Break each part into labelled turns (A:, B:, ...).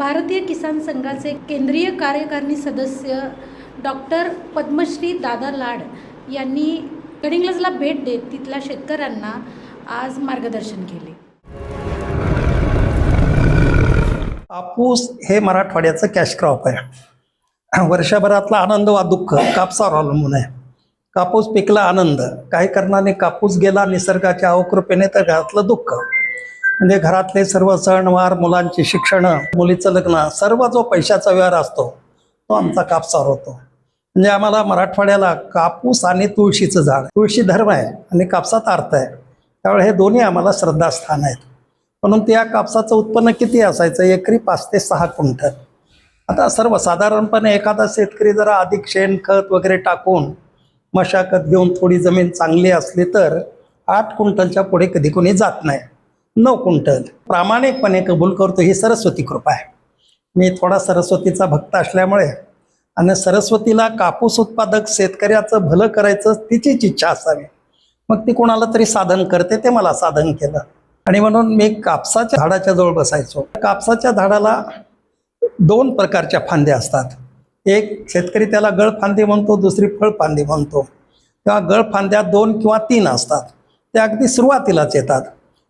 A: भारतीय किसान संघाचे केंद्रीय कार्यकारिणी सदस्य डॉक्टर पद्मश्री दादा लाड यांनी गडिंग्लजला भेट देत तिथल्या शेतकऱ्यांना आज मार्गदर्शन केले.
B: कापूस हे मराठवाड्याचं कॅश क्रॉप आहे. वर्षभरातला आनंद वा दुःख कापसावर अवलंबून आहे. कापूस पिकला आनंद, काही कारणाने कापूस गेला निसर्गाच्या अवकृपेने तर घरातलं दुःख. म्हणजे घरातले सर्व सणवार, मुलांची शिक्षणं, मुलीचं लग्न, सर्व जो पैशाचा व्यवहार असतो तो आमचा कापसावर होतो. म्हणजे आम्हाला मराठवाड्याला कापूस आणि तुळशीचं झाड, तुळशी धर्म आहे आणि कापसात अर्थ आहे, त्यामुळे हे दोन्ही आम्हाला श्रद्धास्थान आहेत. म्हणून त्या कापसाचं उत्पन्न किती असायचं? एकरी 5 ते 6 क्विंटल. आता सर्वसाधारणपणे एखादा शेतकरी जरा अधिक शेणखत वगैरे टाकून मशागत घेऊन थोडी जमीन चांगली असली तर 8 क्विंटलच्या पुढे कधी कोणी जात नाही. 9 क्विंटल प्रामाणिकपणे कबूल करतो. ही सरस्वती कृपा आहे. मी थोडा सरस्वतीचा भक्त असल्यामुळे आणि सरस्वतीला कापूस उत्पादक शेतकऱ्याचं भलं करायचं तिचीच इच्छा असावी, मग ती कोणाला तरी साधन करते. ते मला साधन केलं आणि म्हणून मी कापसाच्या झाडाच्या जवळ बसायचो. कापसाच्या झाडाला 2 प्रकारच्या फांद्या असतात. एक शेतकरी त्याला गळफांदी म्हणतो, दुसरी फळफांदी म्हणतो. तेव्हा गळफांद्या 2 किंवा 3 असतात. त्या अगदी सुरुवातीलाच येतात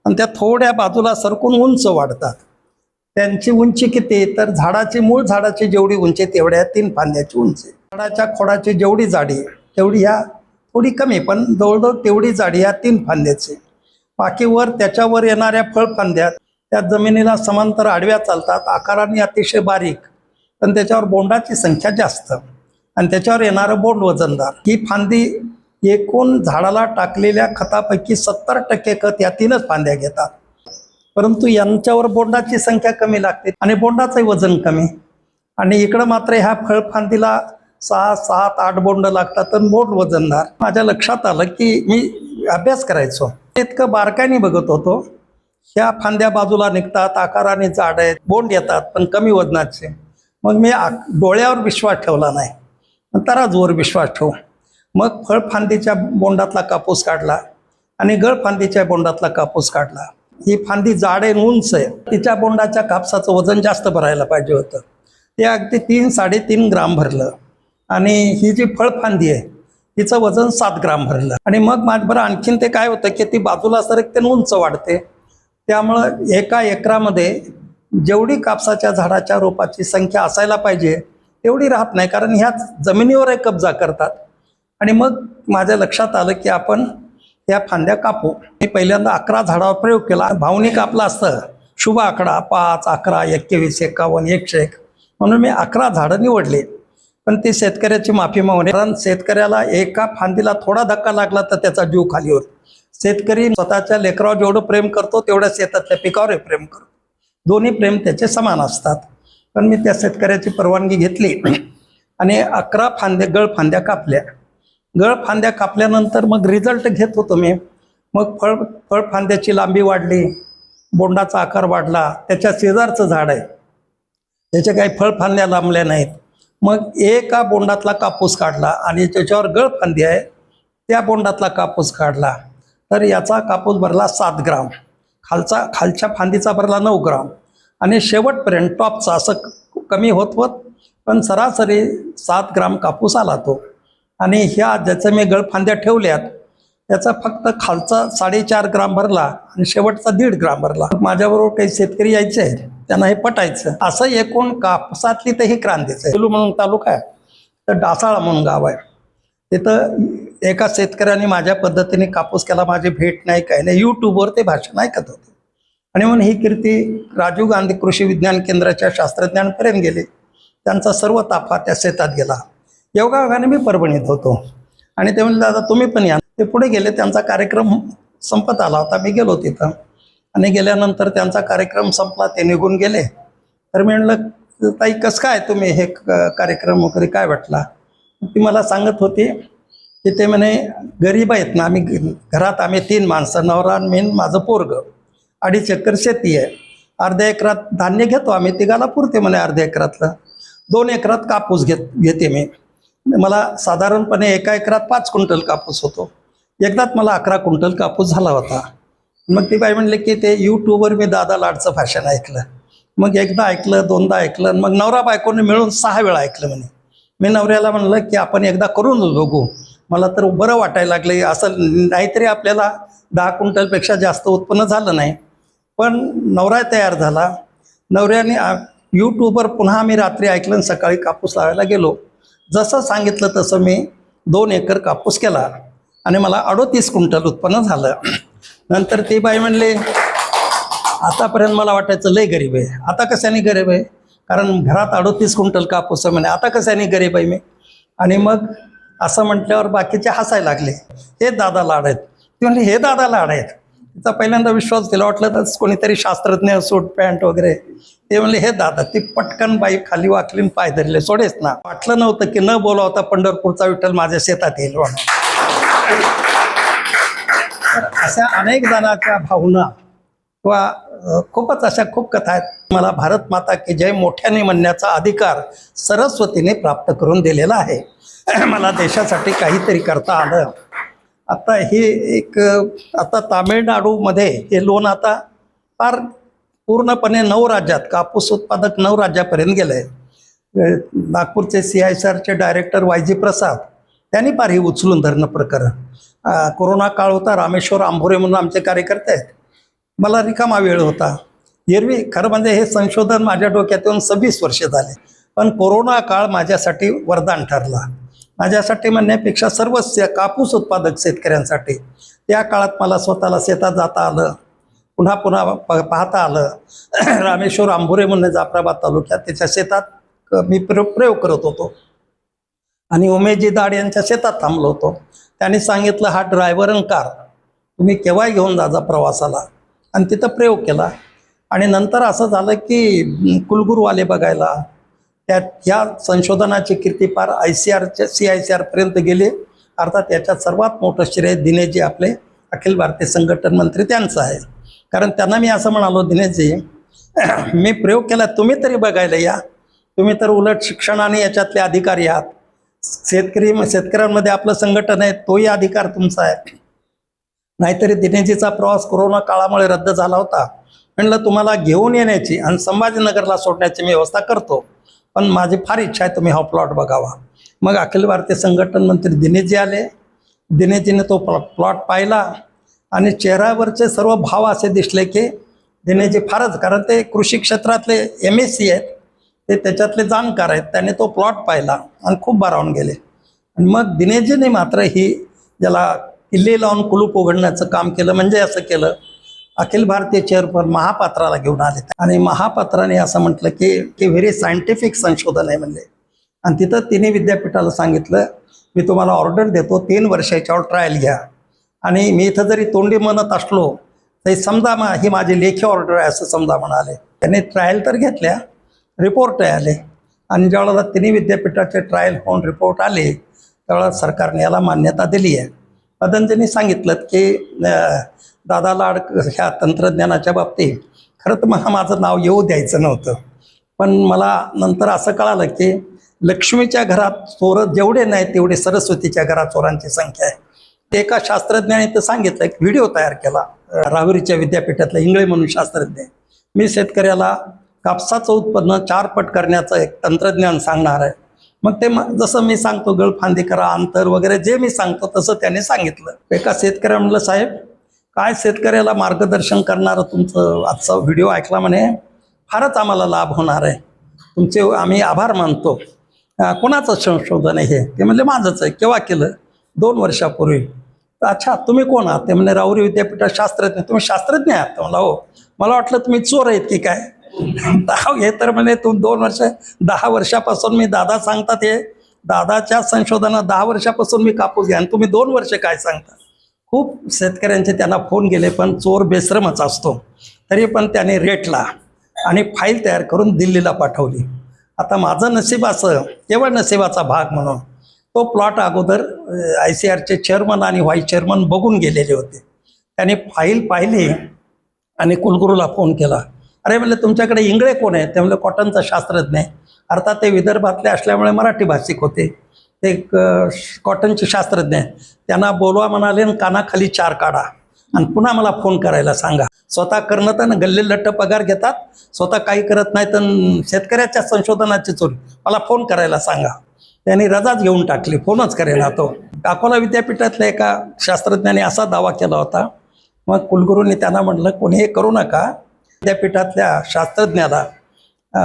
B: आणि त्या थोड्या बाजूला सरकून उंच वाढतात. त्यांची उंची किती? तर झाडाची मूळ झाडाची जेवढी उंची तेवढ्या 3 फांद्याची उंची. झाडाच्या खोडाची जेवढी जाडी तेवढी ह्या थोडी कमी, पण जवळजवळ तेवढी जाडी ह्या 3 फांद्याची. बाकी वर त्याच्यावर येणाऱ्या फळफांद्या त्या जमिनीला समांतर आडव्या चालतात, आकाराने अतिशय बारीक, पण त्याच्यावर बोंडाची संख्या जास्त आणि त्याच्यावर येणारं बोंड वजनदार. ही फांदी एकूण झाडाला टाकलेल्या खतापैकी 70% खत या 3च फांद्या घेतात. परंतु यांच्यावर बोंडाची संख्या कमी लागते आणि बोंडाचंही वजन कमी. आणि इकडं मात्र ह्या फळफांदीला 6, 7, 8 बोंड लागतात आणि बोंड वजनदार. माझ्या लक्षात आलं की मी अभ्यास करायचो, इतकं बारकाईने बघत होतो. ह्या फांद्या बाजूला निघतात, आकाराने जाड आहेत, बोंड येतात पण कमी वजनाचे. मग मी डोळ्यावर विश्वास ठेवला नाही, तराजूवर विश्वास ठेवू. मग फळफांदीच्या बोंडातला कापूस काढला आणि गळफांदीच्या बोंडातला कापूस काढला. ही फांदी जाड आहे, उंच आहे, तिच्या बोंडाच्या कापसाचं वजन जास्त भरायला पाहिजे होतं. ते अगदी 3-3.5 ग्राम भरलं आणि ही जी फळफांदी आहे तिचं वजन 7 ग्राम भरलं. आणि मग बरं आणखीन ते काय होतं की ती बाजूला सरकते आणि उंच वाढते. त्यामुळं एका एकरामध्ये जेवढी कापसाच्या झाडाच्या रोपाची संख्या असायला पाहिजे तेवढी राहत नाही, कारण ह्याच जमिनीवर कब्जा करतात. आणि मग माझ्या लक्षात आलं की आपण त्या फांद्या कापू. मी पहिल्यांदा 11 झाडावर प्रयोग केला. भावनिक आपला असतं शुभ आकडा 5, 11, 21, 51, 101, म्हणून मी 11 झाडं निवडले. पण ती शेतकऱ्याची माफी मागणे, कारण शेतकऱ्याला एका फांदीला थोडा धक्का लागला तर त्याचा जीव खाली होतो. शेतकरी स्वतःच्या लेकरावर जेवढं प्रेम करतो तेवढ्या शेतातल्या पिकावर प्रेम करतो. दोन्ही प्रेम त्याचे समान असतात. पण मी त्या शेतकऱ्याची परवानगी घेतली आणि 11 गळफांद्या कापल्या. गळफांद्या कापल्यानंतर मग रिझल्ट घेत होतो मी. मग फळफांद्याची लांबी वाढली, बोंडाचा आकार वाढला. त्याच्या शेजारचं झाड आहे, त्याच्या काही फळफांद्या लांबल्या नाहीत. मग एका बोंडातला कापूस काढला आणि त्याच्यावर गळफांदी आहे त्या बोंडातला कापूस काढला, तर याचा कापूस भरला 7 ग्राम, खालच्या फांदीचा भरला 9 ग्राम आणि शेवटपर्यंत टॉपचा असं कमी होत होत पण सरासरी 7 ग्राम कापूस आला तो. आणि ह्या ज्याचं मी गळफांद्या ठेवल्यात त्याचा फक्त खालचा 4.5 ग्राम भरला आणि शेवटचा 1.5 ग्राम भरला. माझ्याबरोबर काही शेतकरी यायचे आहेत, त्यांना हे पटायचं. असं एकूण कापसातली तर ही क्रांतीच आहे. म्हणून तालुका आहे तर डासाळा म्हणून गाव आहे. तिथं एका शेतकऱ्याने माझ्या पद्धतीने कापूस केला. माझी भेट नाही, काही नाही, यूट्यूबवर ते भाषण ऐकत होते. आणि म्हणून ही कीर्ती राजीव गांधी कृषी विज्ञान केंद्राच्या शास्त्रज्ञांपर्यंत गेली. त्यांचा सर्व ताफा त्या शेतात गेला. योगायोगाने मी परभणीत होतो आणि ते म्हणले दादा तुम्ही पण या. ते पुढे गेले. त्यांचा कार्यक्रम संपत आला होता. मी गेलो तिथं आणि गेल्यानंतर त्यांचा कार्यक्रम संपला, ते निघून गेले. तर मी म्हणलं ताई कसं काय तुम्ही हे कार्यक्रम वगैरे काय वाटला? ती मला सांगत होती की ते म्हणे गरीब आहेत ना, घरात आम्ही 3 माणसं, नवरा मी माझं पोरग, 2.5 एकर शेती आहे. अर्ध्या एकरात धान्य घेतो आम्ही, तिघाला पुरते म्हणे अर्ध्या एकरातलं. 2 एकरात कापूस घेते मी. मला साधारणपणे एका एकरात 5 क्विंटल कापूस होतो. एकदाच मला 11 क्विंटल कापूस झाला होता. मग ती बाई म्हणले की ते यूट्यूबवर मी दादा लाडचं भाषण ऐकलं मग एकदा ऐकलं, दोनदा ऐकलं, आणि मग नवरा बायकोने मिळून 6 वेळा ऐकलं म्हणे. मी नवऱ्याला म्हणलं की आपण एकदा करून बघू, मला तर बरं वाटायला लागलं. असं नाहीतरी आपल्याला 10 क्विंटलपेक्षा जास्त उत्पन्न झालं नाही. पण नवरा तयार झाला. नवऱ्याने यूट्यूबवर पुन्हा आम्ही रात्री ऐकलं आणि सकाळी कापूस लावायला गेलो. जसं सांगितलं तसं मी 2 एकर कापूस केला आणि मला 38 क्विंटल उत्पन्न झालं. नंतर ती बाई म्हणले, आतापर्यंत मला वाटायचं लय गरीब आहे, आता कशाने गरीब आहे, कारण घरात 38 क्विंटल कापूस आहे म्हणे, आता कशाने गरीब आहे मी. आणि मग असं म्हटल्यावर बाकीचे हसायला लागले, हे दादा लाड आहेत. ते म्हणले हे दादा लाड आहेत. तिचा पहिल्यांदा विश्वास केला, वाटलं तर कोणीतरी शास्त्रज्ञ सूट पॅन्ट वगैरे. ते म्हणले हे दादा. ती पटकन बाई खाली वाकलीन पाय धरले, सोडेच ना. वाटलं नव्हतं की न बोलावता पंढरपूरचा विठ्ठल माझ्या शेतात येईल म्हणून. अशा अनेक जणांच्या भावना किंवा खूपच अशा खूप कथा आहेत. मला भारत माता की जय मोठ्याने म्हणण्याचा अधिकार सरस्वतीने प्राप्त करून दिलेला आहे. मला देशासाठी काहीतरी करता आलं. आता हे आता तामिळनाडूमध्ये हे लोन आता फार पूर्णपणे 9 राज्यात, कापूस उत्पादक 9 राज्यापर्यंत गेलं आहे. नागपूरचे CISRचे डायरेक्टर YG प्रसाद त्यांनी फार हे उचलून धरणं प्रकरण. कोरोना काळ होता, रामेश्वर आंभोरे म्हणून आमचे कार्यकर्ते आहेत. मला रिकामा वेळ होता. एरवी खरं म्हणजे हे संशोधन माझ्या डोक्यात येऊन 26 वर्षे झाले. पण कोरोना काळ माझ्यासाठी वरदान ठरला. माझ्यासाठी म्हणण्यापेक्षा सर्व कापूस उत्पादक शेतकऱ्यांसाठी त्या काळात मला स्वतःला शेतात जाता आलं, पुन्हा पुन्हा पाहता आलं. रामेश्वर आंभोरे म्हणून जाफराबाद तालुक्यात त्याच्या शेतात मी प्रयोग करत होतो आणि उमेशजी दाड यांच्या शेतात थांबलो होतो. त्यांनी सांगितलं, हा ड्रायव्हर आणि कार तुम्ही केव्हाही घेऊन जा प्रवासाला. आणि तिथं प्रयोग केला. आणि नंतर असं झालं की कुलगुरूवाले बघायला ह्या संशोधनाची कीर्ती फार CISRपर्यंत गेली. अर्थात याच्यात सर्वात मोठं श्रेय दिनेशजी आपले अखिल भारतीय संघटन मंत्री त्यांचं आहे. कारण त्यांना मी असं म्हणालो, दिनेशजी मी प्रयोग केला, तुम्ही तरी बघायला या. तुम्ही तर उलट शिक्षणाने याच्यातले अधिकारी आहात. शेतकऱ्यांमध्ये आपलं संघटन आहे, तोही अधिकार तुमचा आहे. नाहीतरी दिनेशजीचा प्रवास कोरोना काळामुळे रद्द झाला होता. म्हणलं तुम्हाला घेऊन येण्याची आणि संभाजीनगरला सोडण्याची मी व्यवस्था करतो, पण माझी फार इच्छा आहे तुम्ही हा प्लॉट बघावा. मग अखिल भारतीय संघटन मंत्री दिनेशजी आले. दिनेशजीने तो प्लॉट पाहिला आणि चेहऱ्यावरचे सर्व भाव असे दिसले की दिनेशजी फारच, कारण ते कृषी क्षेत्रातले MSc आहेत, ते त्याच्यातले जाणकार आहेत. त्याने तो प्लॉट पाहिला आणि खूप भारावून गेले. आणि मग दिनेशजीने मात्र ही ज्याला किल्ले लावून कुलूप उघडण्याचं काम केलं. म्हणजे असं केलं, अखिल भारतीय चेअरमन महापात्राला घेऊन आले आणि महापात्राने असं म्हटलं की व्हेरी सायंटिफिक संशोधन आहे म्हणले. आणि तिथं तिन्ही विद्यापीठाला सांगितलं, मी तुम्हाला ऑर्डर देतो, 3 वर्षाच्यावर ट्रायल घ्या. आणि मी इथं जरी तोंडी म्हणत असलो तरी समजा ही माझी लेखी ऑर्डर आहे असं समजा म्हणाले. त्याने ट्रायल तर घेतल्या, रिपोर्ट आले. आणि ज्यावेळेला तिन्ही विद्यापीठाचे ट्रायल होऊन रिपोर्ट आले त्यावेळेला सरकारने याला मान्यता दिली आहे. पतंजलींनी सांगितलं की दादा लाड ह्या तंत्रज्ञानाच्या बाबतीत खरं तर मला माझं नाव येऊ द्यायचं नव्हतं. पण मला नंतर असं कळालं की लक्ष्मीच्या घरात चोर जेवढे नाहीत तेवढे सरस्वतीच्या घरात चोरांची संख्या आहे. एका शास्त्रज्ञाने तर सांगितलं, एक व्हिडिओ तयार केला राहुरीच्या विद्यापीठातला इंगळे म्हणून शास्त्रज्ञ. मी शेतकऱ्याला कापसाचं उत्पन्न 4 पट करण्याचं एक तंत्रज्ञान सांगणार आहे. मग ते जसं मी सांगतो गळफांदी करा, अंतर वगैरे जे मी सांगतो तसं त्याने सांगितलं. एका शेतकऱ्या म्हणलं, साहेब काय शेतकऱ्याला मार्गदर्शन करणारं तुमचं आजचा व्हिडिओ ऐकला म्हणे, फारच आम्हाला लाभ होणार आहे, तुमचे आम्ही आभार मानतो. कोणाचं संशोधन आहे हे? ते म्हणले माझंच आहे. केव्हा केलं? 2 वर्षापूर्वी. अच्छा तुम्ही कोण आहात? ते म्हणजे राहुरी विद्यापीठात शास्त्रज्ञ. तुम्ही शास्त्रज्ञ आहात? मला हो. मला वाटलं तुम्ही चोर आहेत की काय. हे तर म्हणजे 10 वर्षापासून मी दादा सांगतात, हे दादाच्या संशोधनात 10 वर्षापासून मी कापूस घ्या आणि तुम्ही 2 वर्ष काय सांगता. खूप शेतकऱ्यांचे त्यांना फोन गेले, पण चोर बेश्रमच असतो. तरी पण त्याने रेटला आणि फाईल तयार करून दिल्लीला पाठवली. आता माझं नशीब असं, केवळ नशिबाचा भाग म्हणून तो प्लॉट अगोदर ICRचे चेअरमन आणि व्हाईस चेअरमन बघून गेलेले होते. त्यांनी फाईल पाहिली आणि कुलगुरूला फोन केला. अरे म्हणलं तुमच्याकडे इंगळे कोण आहे? ते म्हणलं कॉटनचा शास्त्रज्ञ आहे. अर्थात ते विदर्भातले असल्यामुळे मराठी भाषिक होते. ते कॉटनचे शास्त्रज्ञ आहे. त्यांना बोलवा म्हणाले आणि कानाखाली 4 काढा. आणि पुन्हा मला फोन करायला सांगा. स्वतः करणं तर गल्ले लट्ट पगार घेतात, स्वतः काही करत नाही तर शेतकऱ्याच्या संशोधनाची चोरी. मला फोन करायला सांगा. त्यांनी रजाच घेऊन टाकली, फोनच करेना तो. अकोला विद्यापीठातल्या एका शास्त्रज्ञाने असा दावा केला होता. मग कुलगुरूंनी त्यांना म्हटलं कोणी हे करू नका. विद्यापीठातल्या शास्त्रज्ञाला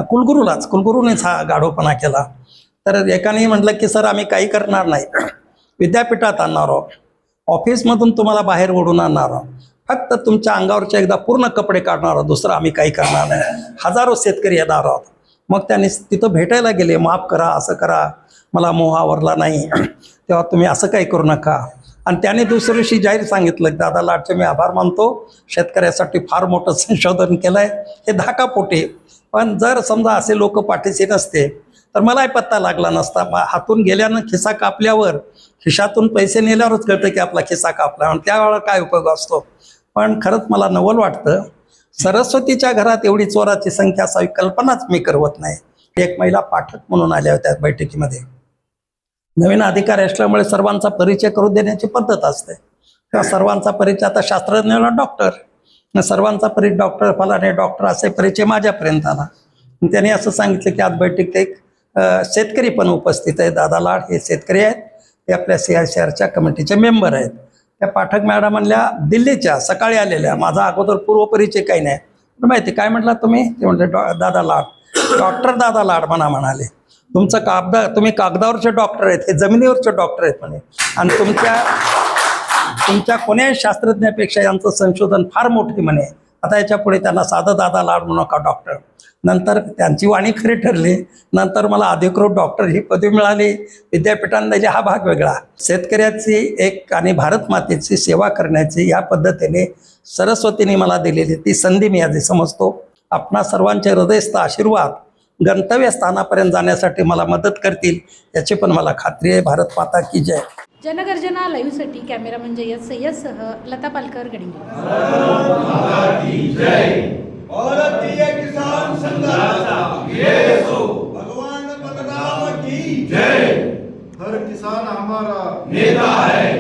B: कुलगुरूनेच हा गाढवपणा केला. तर एकाने म्हटलं की सर आम्ही काही करणार नाही, विद्यापीठात आणणार आहोत, ऑफिसमधून तुम्हाला बाहेर ओढून आणणार आहोत, फक्त तुमच्या अंगावरचे एकदा पूर्ण कपडे काढणार आहोत, दुसरं आम्ही काही करणार नाही. हजारो शेतकरी येणार आहोत. मग त्यांनी तिथं भेटायला गेले, माफ करा, असं करा, मला मोह आवरला नाही, तेव्हा तुम्ही असं काही करू नका. आणि त्याने दुसऱ्या दिवशी जाहीर सांगितलं की दादा लाडचे मी आभार मानतो, शेतकऱ्यासाठी फार मोठं संशोधन केलं आहे, हे धाकापोटे. पण जर समजा असे लोक पाठीशी नसते तर मलाही पत्ता लागला नसता. हातून गेल्यानं खिसा कापल्यावर, खिशातून पैसे नेल्यावरच कळतं की आपला खिसा कापला, आणि त्यावेळेला काय उपयोग असतो. पण खरंच मला नवल वाटतं, सरस्वतीच्या घरात एवढी चोराची संख्या असावी कल्पनाच मी करवत नाही. एक महिला पाठक म्हणून आल्या होत्या बैठकीमध्ये. नवीन अधिकारी असल्यामुळे सर्वांचा परिचय करून देण्याची पद्धत असते. तेव्हा सर्वांचा परिचय, आता शास्त्रज्ञाला डॉक्टर, सर्वांचा परिचय डॉक्टर फलाने डॉक्टर असे परिचय माझ्यापर्यंत आला. त्यांनी असं सांगितलं की आज बैठकीत एक शेतकरी पण उपस्थित आहे. दादा लाड हे शेतकरी आहेत, ते आपल्या CICRच्या कमिटीचे मेंबर आहेत. त्या पाठक मॅडम म्हणल्या दिल्लीच्या सकाळी आलेल्या, माझा अगोदर पूर्वपरिचय काही नाही. माहिती काय म्हटलं तुम्ही? ते म्हटले दादा लाड, डॉक्टर दादा लाड म्हणाले. तुमचं तुम्ही कागदावरचे डॉक्टर आहेत, हे जमिनीवरचे डॉक्टर आहेत म्हणे. आणि तुमच्या कोण्याही शास्त्रज्ञापेक्षा यांचं संशोधन फार मोठे म्हणे. आता याच्या पुढे त्यांना साधं दादा लाड म्हणू नका, डॉक्टर. नंतर त्यांची वाणी खरी ठरली. नंतर मला अधिकृत डॉक्टर ही पदवी मिळाली. विद्यापीठाने दिली हा भाग वेगळा. शेतकऱ्याची एक आणि भारत मातेची सेवा करण्याची या पद्धतीने सरस्वतीने मला दिलेली ती संधी मी आधी समजतो. आपणा सर्वांचे हृदयस्थ आशीर्वाद गंतव्यस्थानापर्यंत जाण्यासाठी मला मदत करतील याची पण मला खात्री आहे. भारत माता की जय.
A: जनगर्जना लाईव्हसाठी कॅमेरामन जय्यद सय्यदसह लता पालकर, गडिंग्लज.
C: भारतीय किसान संघाचा जय हो. भगवान बलराम की जय. हर किसान हमारा नेता है.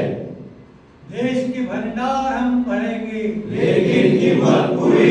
C: देश की भंडार हम भरेंगे, लेकिन कीमत पूरी